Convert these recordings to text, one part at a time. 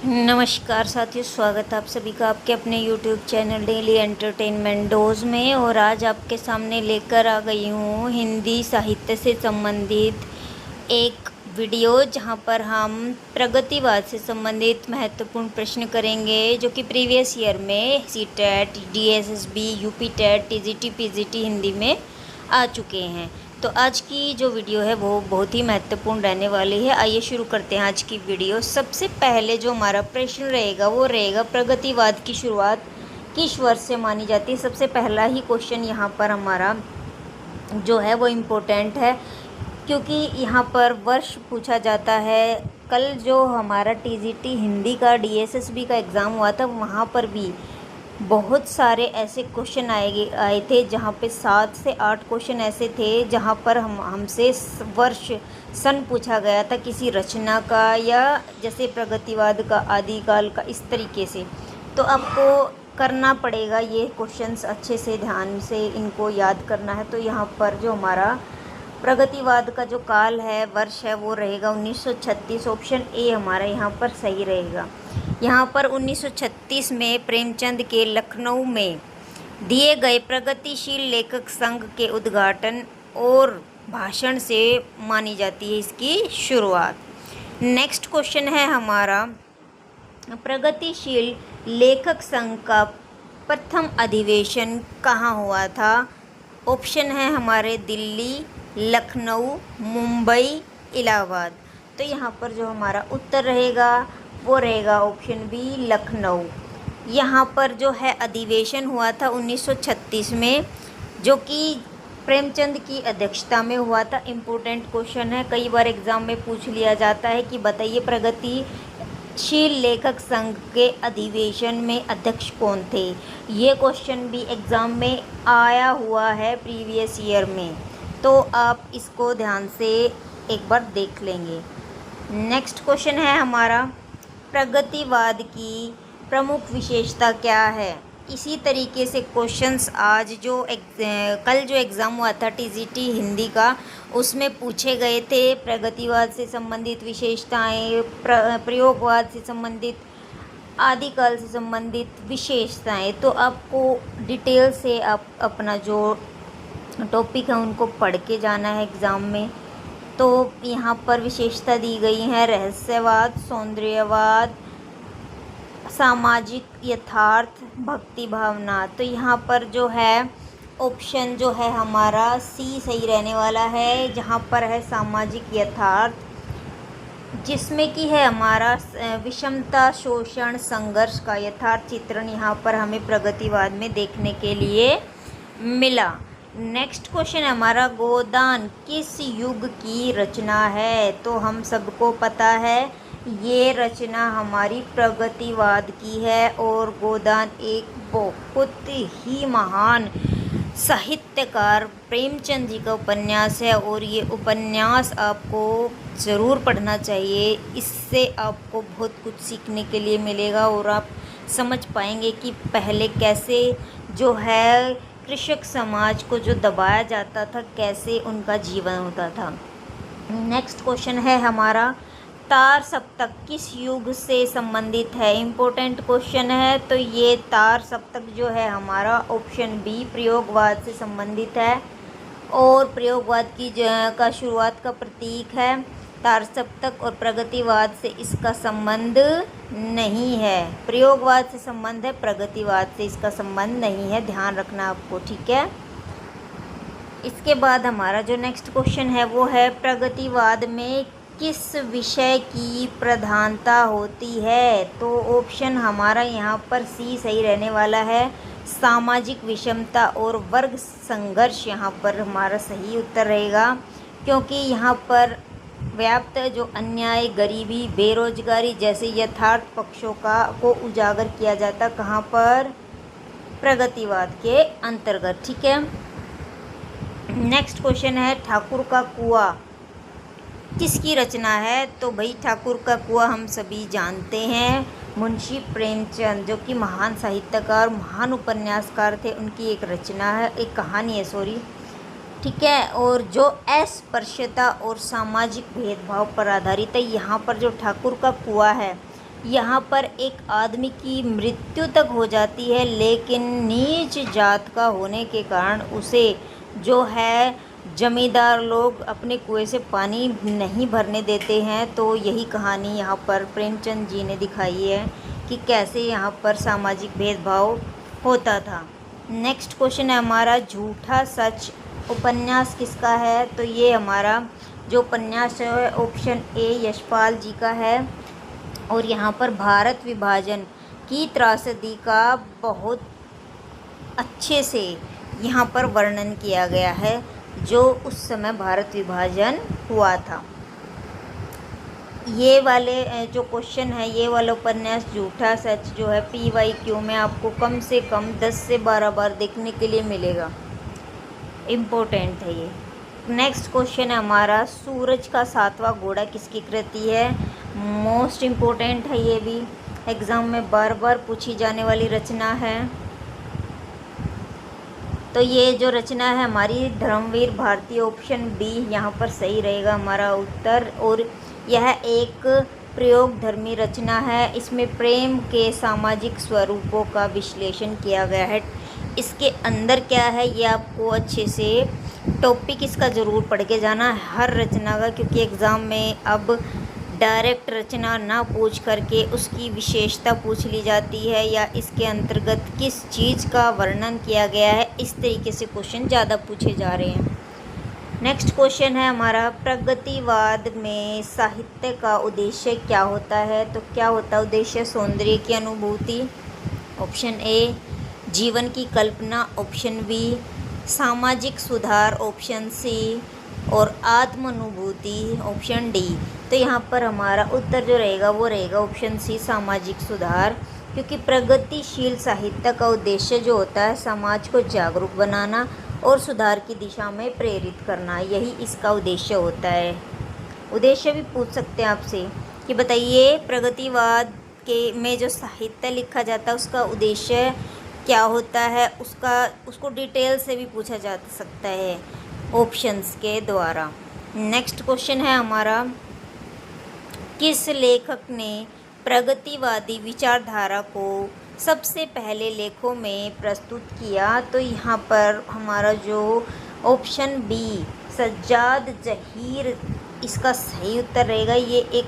नमस्कार साथियों, स्वागत है आप सभी का आपके अपने YouTube channel daily entertainment dose में। और आज आपके सामने लेकर आ गई हूँ हिंदी साहित्य से संबंधित एक वीडियो, जहाँ पर हम प्रगतिवाद से संबंधित महत्वपूर्ण प्रश्न करेंगे जो कि प्रीवियस ईयर में CTET, DSSB, UP TET, TGT, PGT Hindi में आ चुके हैं। तो आज की जो वीडियो है वो बहुत ही महत्वपूर्ण रहने वाली है। आइए शुरू करते हैं आज की वीडियो। सबसे पहले जो हमारा प्रश्न रहेगा वो रहेगा, प्रगतिवाद की शुरुआत किस वर्ष से मानी जाती है। सबसे पहला ही क्वेश्चन यहाँ पर हमारा जो है वो इम्पोर्टेंट है, क्योंकि यहाँ पर वर्ष पूछा जाता है। कल जो हमारा TGT हिंदी का DSSB का एग्ज़ाम हुआ था, वहाँ पर भी बहुत सारे ऐसे क्वेश्चन आए थे, जहाँ पे 7 से 8 क्वेश्चन ऐसे थे जहाँ पर हमसे वर्ष सन पूछा गया था किसी रचना का, या जैसे प्रगतिवाद का, आदिकाल का, इस तरीके से। तो आपको करना पड़ेगा ये क्वेश्चंस अच्छे से, ध्यान से इनको याद करना है। तो यहाँ पर जो हमारा प्रगतिवाद का जो काल है, वर्ष है, वो रहेगा 1936। ऑप्शन ए हमारा यहाँ पर सही रहेगा। यहाँ पर 1936 में प्रेमचंद के लखनऊ में दिए गए प्रगतिशील लेखक संघ के उद्घाटन और भाषण से मानी जाती है इसकी शुरुआत। नेक्स्ट क्वेश्चन है हमारा, प्रगतिशील लेखक संघ का प्रथम अधिवेशन कहाँ हुआ था। ऑप्शन है हमारे दिल्ली, लखनऊ, मुंबई, इलाहाबाद। तो यहाँ पर जो हमारा उत्तर रहेगा वो रहेगा ऑप्शन बी, लखनऊ। यहाँ पर जो है अधिवेशन हुआ था 1936 में, जो कि प्रेमचंद की अध्यक्षता में हुआ था। इम्पोर्टेंट क्वेश्चन है, कई बार एग्ज़ाम में पूछ लिया जाता है कि बताइए प्रगतिशील लेखक संघ के अधिवेशन में अध्यक्ष कौन थे। ये क्वेश्चन भी एग्ज़ाम में आया हुआ है प्रीवियस ईयर में, तो आप इसको ध्यान से एक बार देख लेंगे। नेक्स्ट क्वेश्चन है हमारा, प्रगतिवाद की प्रमुख विशेषता क्या है। इसी तरीके से क्वेश्चंस आज कल जो एग्ज़ाम हुआ था TGT हिंदी का, उसमें पूछे गए थे प्रगतिवाद से संबंधित विशेषताएं, प्रयोगवाद से संबंधित, आदिकाल से संबंधित विशेषताएं। तो आपको डिटेल से आप अपना जो टॉपिक है उनको पढ़ के जाना है एग्ज़ाम में। तो यहाँ पर विशेषता दी गई है रहस्यवाद, सौंदर्यवाद, सामाजिक यथार्थ, भक्ति भावना। तो यहाँ पर जो है ऑप्शन जो है हमारा सी सही रहने वाला है, जहाँ पर है सामाजिक यथार्थ, जिसमें कि है हमारा विषमता, शोषण, संघर्ष का यथार्थ चित्रण यहाँ पर हमें प्रगतिवाद में देखने के लिए मिला। नेक्स्ट क्वेश्चन है हमारा, गोदान किस युग की रचना है। तो हम सबको पता है ये रचना हमारी प्रगतिवाद की है, और गोदान एक बहुत ही महान साहित्यकार प्रेमचंद जी का उपन्यास है, और ये उपन्यास आपको ज़रूर पढ़ना चाहिए। इससे आपको बहुत कुछ सीखने के लिए मिलेगा, और आप समझ पाएंगे कि पहले कैसे जो है कृषक समाज को जो दबाया जाता था, कैसे उनका जीवन होता था। नेक्स्ट क्वेश्चन है हमारा, तार सप्तक किस युग से संबंधित है। इम्पोर्टेंट क्वेश्चन है। तो ये तार सप्तक जो है हमारा ऑप्शन बी, प्रयोगवाद से संबंधित है, और प्रयोगवाद की का शुरुआत का प्रतीक है तार सप्तक, और प्रगतिवाद से इसका संबंध नहीं है। प्रयोगवाद से संबंध है, प्रगतिवाद से इसका संबंध नहीं है, ध्यान रखना आपको, ठीक है। इसके बाद हमारा जो नेक्स्ट क्वेश्चन है वो है, प्रगतिवाद में किस विषय की प्रधानता होती है। तो ऑप्शन हमारा यहाँ पर सी सही रहने वाला है, सामाजिक विषमता और वर्ग संघर्ष यहाँ पर हमारा सही उत्तर रहेगा, क्योंकि यहाँ पर व्याप्त जो अन्याय, गरीबी, बेरोजगारी जैसे यथार्थ पक्षों को उजागर किया जाता, कहाँ पर, प्रगतिवाद के अंतर्गत, ठीक है। नेक्स्ट क्वेश्चन है, ठाकुर का कुआं किसकी रचना है। तो भाई ठाकुर का कुआं हम सभी जानते हैं, मुंशी प्रेमचंद, जो कि महान साहित्यकार, महान उपन्यासकार थे, उनकी एक रचना है, एक कहानी है, सॉरी, ठीक है। और जो अस्पृश्यता और सामाजिक भेदभाव पर आधारित है। यहाँ पर जो ठाकुर का कुआं है यहाँ पर एक आदमी की मृत्यु तक हो जाती है, लेकिन नीच जात का होने के कारण उसे जो है जमींदार लोग अपने कुएं से पानी नहीं भरने देते हैं। तो यही कहानी यहाँ पर प्रेमचंद जी ने दिखाई है कि कैसे यहाँ पर सामाजिक भेदभाव होता था। नेक्स्ट क्वेश्चन है हमारा, झूठा सच उपन्यास किसका है? तो ये हमारा जो उपन्यास है ऑप्शन ए यशपाल जी का है। और यहाँ पर भारत विभाजन की त्रासदी का बहुत अच्छे से यहाँ पर वर्णन किया गया है, जो उस समय भारत विभाजन हुआ था। ये वाले जो क्वेश्चन है, ये वाला उपन्यास झूठा सच जो है PYQ में आपको कम से कम 10 से 12 बार देखने के लिए मिलेगा। इम्पोर्टेंट है ये। नेक्स्ट क्वेश्चन है हमारा, सूरज का सातवां घोड़ा किसकी कृति है? मोस्ट इम्पोर्टेंट है, ये भी एग्ज़ाम में बार बार पूछी जाने वाली रचना है। तो ये जो रचना है हमारी धर्मवीर भारती, ऑप्शन बी यहाँ पर सही रहेगा हमारा उत्तर। और यह एक प्रयोगधर्मी रचना है। इसमें प्रेम के सामाजिक स्वरूपों का विश्लेषण किया गया है। इसके अंदर क्या है ये आपको अच्छे से टॉपिक इसका ज़रूर पढ़ के जाना है हर रचना का, क्योंकि एग्ज़ाम में अब डायरेक्ट रचना ना पूछ करके उसकी विशेषता पूछ ली जाती है, या इसके अंतर्गत किस चीज़ का वर्णन किया गया है, इस तरीके से क्वेश्चन ज़्यादा पूछे जा रहे हैं। नेक्स्ट क्वेश्चन है हमारा, प्रगतिवाद में साहित्य का उद्देश्य क्या होता है? तो क्या होता है उद्देश्य? सौंदर्य की अनुभूति, ऑप्शन ए। जीवन की कल्पना, ऑप्शन बी। सामाजिक सुधार, ऑप्शन सी। और आत्मानुभूति, ऑप्शन डी। तो यहाँ पर हमारा उत्तर जो रहेगा वो रहेगा ऑप्शन सी, सामाजिक सुधार। क्योंकि प्रगतिशील साहित्य का उद्देश्य जो होता है समाज को जागरूक बनाना और सुधार की दिशा में प्रेरित करना, यही इसका उद्देश्य होता है। उद्देश्य भी पूछ सकते हैं आपसे कि बताइए प्रगतिवाद के में जो साहित्य लिखा जाता है उसका उद्देश्य क्या होता है, उसको डिटेल से भी पूछा जा सकता है ऑप्शंस के द्वारा। नेक्स्ट क्वेश्चन है हमारा, किस लेखक ने प्रगतिवादी विचारधारा को सबसे पहले लेखों में प्रस्तुत किया? तो यहाँ पर हमारा जो ऑप्शन बी सज्जाद जहीर इसका सही उत्तर रहेगा। ये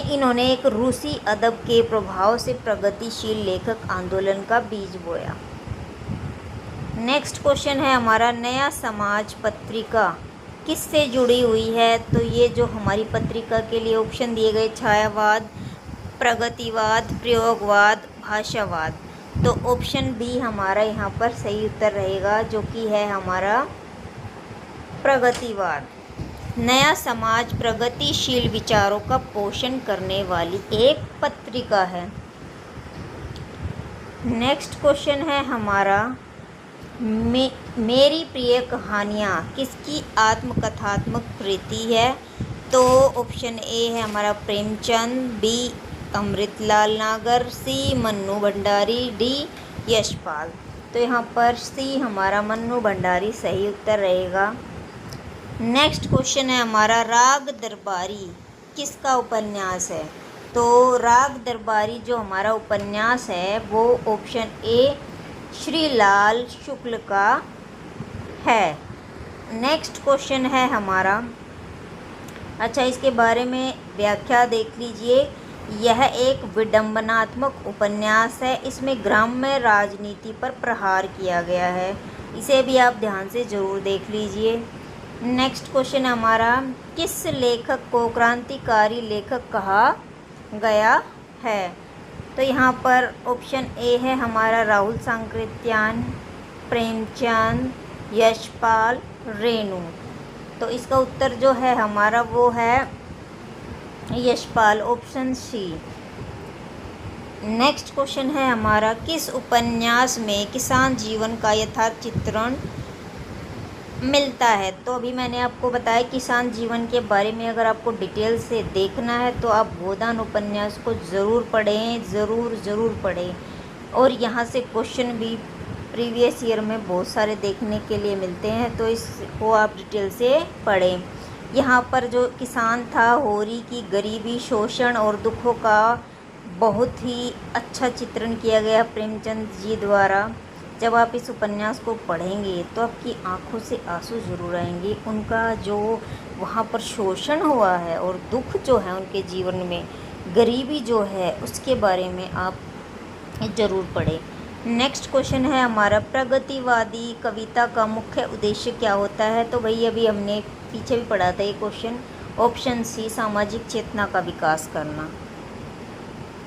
इन्होंने एक रूसी अदब के प्रभाव से प्रगतिशील लेखक आंदोलन का बीज बोया। नेक्स्ट क्वेश्चन है हमारा, नया समाज पत्रिका किससे जुड़ी हुई है? तो ये जो हमारी पत्रिका के लिए ऑप्शन दिए गए, छायावाद, प्रगतिवाद, प्रयोगवाद, भाषावाद। तो ऑप्शन बी हमारा यहाँ पर सही उत्तर रहेगा, जो कि है हमारा प्रगतिवाद। नया समाज प्रगतिशील विचारों का पोषण करने वाली एक पत्रिका है। नेक्स्ट क्वेश्चन है हमारा, मेरी प्रिय कहानियाँ किसकी आत्मकथात्मक कृति है? तो ऑप्शन ए है हमारा प्रेमचंद, बी अमृतलाल नागर, सी मन्नू भंडारी, डी यशपाल। तो यहाँ पर सी हमारा मन्नू भंडारी सही उत्तर रहेगा। नेक्स्ट क्वेश्चन है हमारा, राग दरबारी किसका उपन्यास है? तो राग दरबारी जो हमारा उपन्यास है वो ऑप्शन ए श्रीलाल शुक्ल का है। नेक्स्ट क्वेश्चन है हमारा, अच्छा इसके बारे में व्याख्या देख लीजिए। यह एक विडंबनात्मक उपन्यास है। इसमें ग्राम्य राजनीति पर प्रहार किया गया है। इसे भी आप ध्यान से ज़रूर देख लीजिए। नेक्स्ट क्वेश्चन हमारा, किस लेखक को क्रांतिकारी लेखक कहा गया है? तो यहाँ पर ऑप्शन ए है हमारा राहुल सांकृत्यायन, प्रेमचंद, यशपाल, रेणु। तो इसका उत्तर जो है हमारा वो है Yashpal, option C. Next question है हमारा, किस उपन्यास में किसान जीवन का यथार्थ चित्रण मिलता है? तो अभी मैंने आपको बताया किसान जीवन के बारे में अगर आपको डिटेल से देखना है तो आप गोदान उपन्यास को ज़रूर पढ़ें, ज़रूर पढ़ें। और यहाँ से क्वेश्चन भी प्रीवियस ईयर में बहुत सारे देखने के लिए मिलते हैं, तो इसको आप डिटेल से पढ़ें। यहाँ पर जो किसान था, होरी की गरीबी, शोषण और दुखों का बहुत ही अच्छा चित्रण किया गया प्रेमचंद जी द्वारा। जब आप इस उपन्यास को पढ़ेंगे तो आपकी आंखों से आंसू ज़रूर आएंगे। उनका जो वहाँ पर शोषण हुआ है और दुख जो है उनके जीवन में, गरीबी जो है, उसके बारे में आप ज़रूर पढ़ें। नेक्स्ट क्वेश्चन है हमारा, प्रगतिवादी कविता का मुख्य उद्देश्य क्या होता है? तो भाई अभी हमने पीछे भी पढ़ा था ये क्वेश्चन। ऑप्शन सी, सामाजिक चेतना का विकास करना।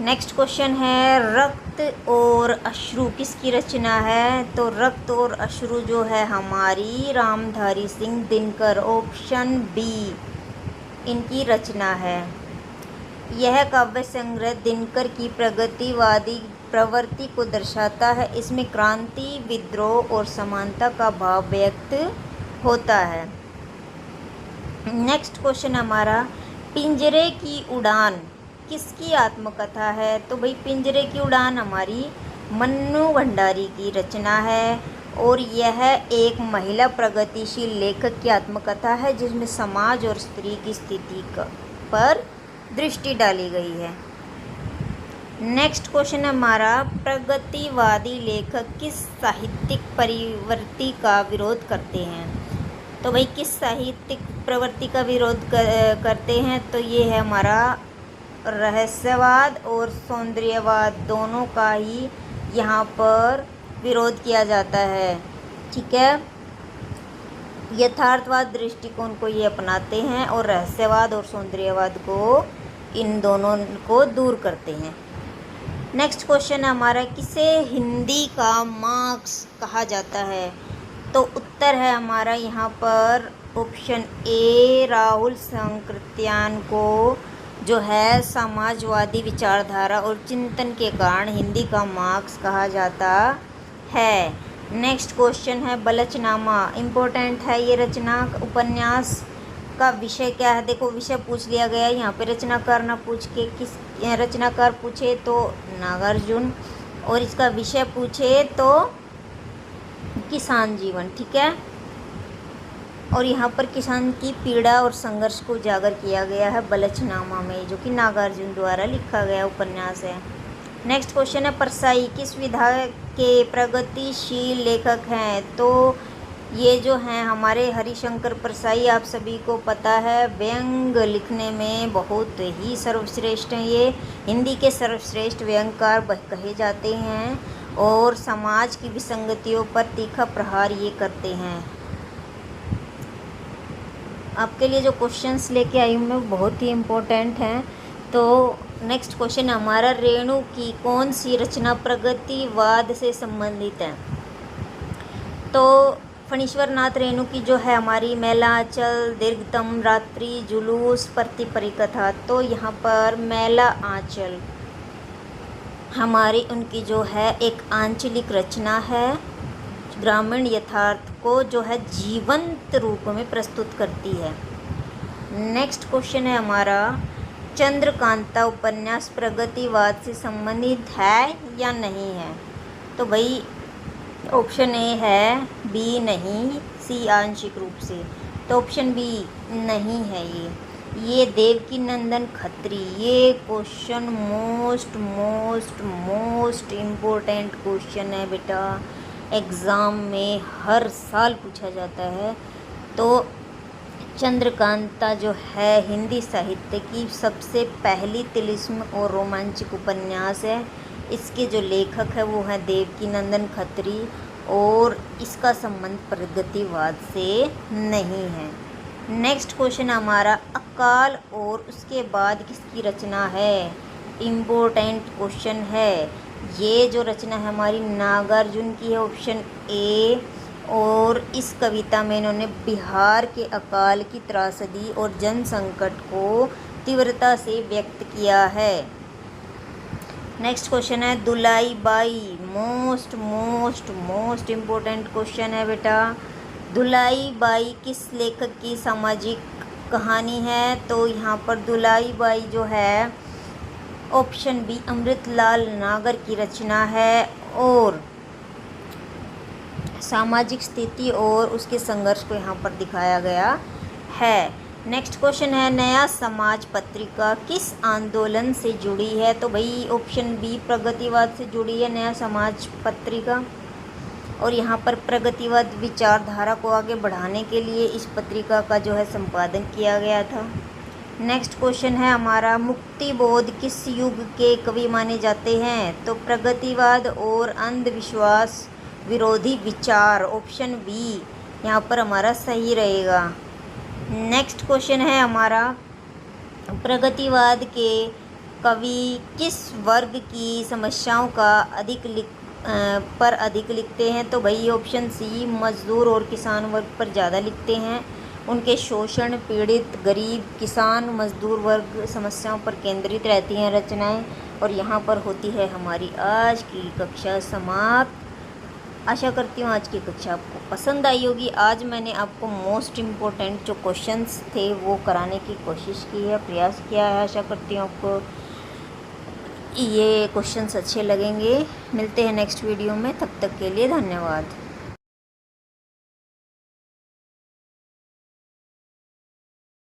नेक्स्ट क्वेश्चन है, रक्त और अश्रु किसकी रचना है? तो रक्त और अश्रु जो है हमारी रामधारी सिंह दिनकर, ऑप्शन बी, इनकी रचना है। यह काव्य संग्रह दिनकर की प्रगतिवादी प्रवृत्ति को दर्शाता है। इसमें क्रांति, विद्रोह और समानता का भाव व्यक्त होता है। नेक्स्ट क्वेश्चन हमारा, पिंजरे की उड़ान किसकी आत्मकथा है? तो भाई पिंजरे की उड़ान हमारी मन्नू भंडारी की रचना है और यह एक महिला प्रगतिशील लेखक की आत्मकथा है जिसमें समाज और स्त्री की स्थिति पर दृष्टि डाली गई है। नेक्स्ट क्वेश्चन हमारा, प्रगतिवादी लेखक किस साहित्यिक प्रवृत्ति का विरोध करते हैं? तो भाई किस साहित्यिक प्रवृत्ति का विरोध करते हैं? तो ये है हमारा रहस्यवाद और सौंदर्यवाद, दोनों का ही यहाँ पर विरोध किया जाता है। ठीक है, यथार्थवाद दृष्टिकोण को ये अपनाते हैं और रहस्यवाद और सौंदर्यवाद को, इन दोनों को दूर करते हैं। नेक्स्ट क्वेश्चन हमारा, किसे हिंदी का मार्क्स कहा जाता है? तो उत्तर है हमारा यहाँ पर ऑप्शन ए, राहुल सांकृत्यायन को जो है समाजवादी विचारधारा और चिंतन के कारण हिंदी का मार्क्स कहा जाता है। नेक्स्ट क्वेश्चन है, बलचनामा इम्पोर्टेंट है ये रचना। उपन्यास का विषय क्या है? देखो विषय पूछ लिया गया है यहाँ पे, रचनाकार ना पूछ के किस, रचनाकार पूछे तो नागार्जुन और इसका विषय पूछे तो किसान जीवन। ठीक है, और यहाँ पर किसान की पीड़ा और संघर्ष को उजागर किया गया है बलचनामा में, जो कि नागार्जुन द्वारा लिखा गया उपन्यास है। नेक्स्ट क्वेश्चन है, परसाई किस विधा के प्रगतिशील लेखक हैं? तो ये जो हैं हमारे हरिशंकर परसाई, आप सभी को पता है, व्यंग लिखने में बहुत ही सर्वश्रेष्ठ हैं। ये हिंदी के सर्वश्रेष्ठ व्यंगकार कहे जाते हैं और समाज की विसंगतियों पर तीखा प्रहार ये करते हैं। आपके लिए जो क्वेश्चंस लेके आई हूँ मैं बहुत ही इम्पोर्टेंट हैं। तो नेक्स्ट क्वेश्चन हमारा, रेणु की कौन सी रचना प्रगतिवाद से संबंधित है? तो फणीश्वर नाथ रेणु की जो है हमारी मैला आंचल, दीर्घतम रात्रि, जुलूस, प्रति परिकथा। तो यहाँ पर मैला आंचल हमारी उनकी जो है एक आंचलिक रचना है, ग्रामीण यथार्थ को जो है जीवंत रूप में प्रस्तुत करती है। नेक्स्ट क्वेश्चन है हमारा, चंद्रकांता उपन्यास प्रगतिवाद से संबंधित है या नहीं है? तो भाई ऑप्शन ए है, बी नहीं, सी आंशिक रूप से। तो ऑप्शन बी नहीं है ये देवकी नंदन खत्री। ये क्वेश्चन मोस्ट इम्पोर्टेंट क्वेश्चन है बेटा, एग्ज़ाम में हर साल पूछा जाता है। तो चंद्रकांता जो है हिंदी साहित्य की सबसे पहली तिलिस्म और रोमांचक उपन्यास है। इसके जो लेखक है वो हैं देवकी नंदन खत्री और इसका संबंध प्रगतिवाद से नहीं है। नेक्स्ट क्वेश्चन हमारा, अकाल और उसके बाद किसकी रचना है? इम्पोर्टेंट क्वेश्चन है। ये जो रचना है हमारी नागार्जुन की है, ऑप्शन ए। और इस कविता में इन्होंने बिहार के अकाल की त्रासदी और जन संकट को तीव्रता से व्यक्त किया है। नेक्स्ट क्वेश्चन है, दुलाई बाई मोस्ट इम्पोर्टेंट क्वेश्चन है बेटा। दुलाई बाई किस लेखक की सामाजिक कहानी है? तो यहाँ पर दुलाई बाई जो है ऑप्शन बी अमृतलाल नागर की रचना है और सामाजिक स्थिति और उसके संघर्ष को यहाँ पर दिखाया गया है। नेक्स्ट क्वेश्चन है, नया समाज पत्रिका किस आंदोलन से जुड़ी है? तो भाई ऑप्शन बी प्रगतिवाद से जुड़ी है नया समाज पत्रिका। और यहाँ पर प्रगतिवाद विचारधारा को आगे बढ़ाने के लिए इस पत्रिका का जो है संपादन किया गया था। नेक्स्ट क्वेश्चन है हमारा, मुक्तिबोध किस युग के कवि माने जाते हैं? तो प्रगतिवाद और अंधविश्वास विरोधी विचार, ऑप्शन बी यहाँ पर हमारा सही रहेगा। नेक्स्ट क्वेश्चन है हमारा, प्रगतिवाद के कवि किस वर्ग की समस्याओं का अधिक लिखते हैं? तो भाई ऑप्शन सी मजदूर और किसान वर्ग पर ज़्यादा लिखते हैं। उनके शोषण, पीड़ित, गरीब, किसान, मजदूर वर्ग समस्याओं पर केंद्रित रहती हैं रचनाएं। और यहाँ पर होती है हमारी आज की कक्षा समाप्त। आशा करती हूँ आज की कक्षा आपको पसंद आई होगी। आज मैंने आपको मोस्ट इम्पोर्टेंट जो क्वेश्चंस थे वो कराने की कोशिश की है, प्रयास किया है। आशा करती हूँ आपको ये क्वेश्चंस अच्छे लगेंगे। मिलते हैं नेक्स्ट वीडियो में, तब तक के लिए धन्यवाद।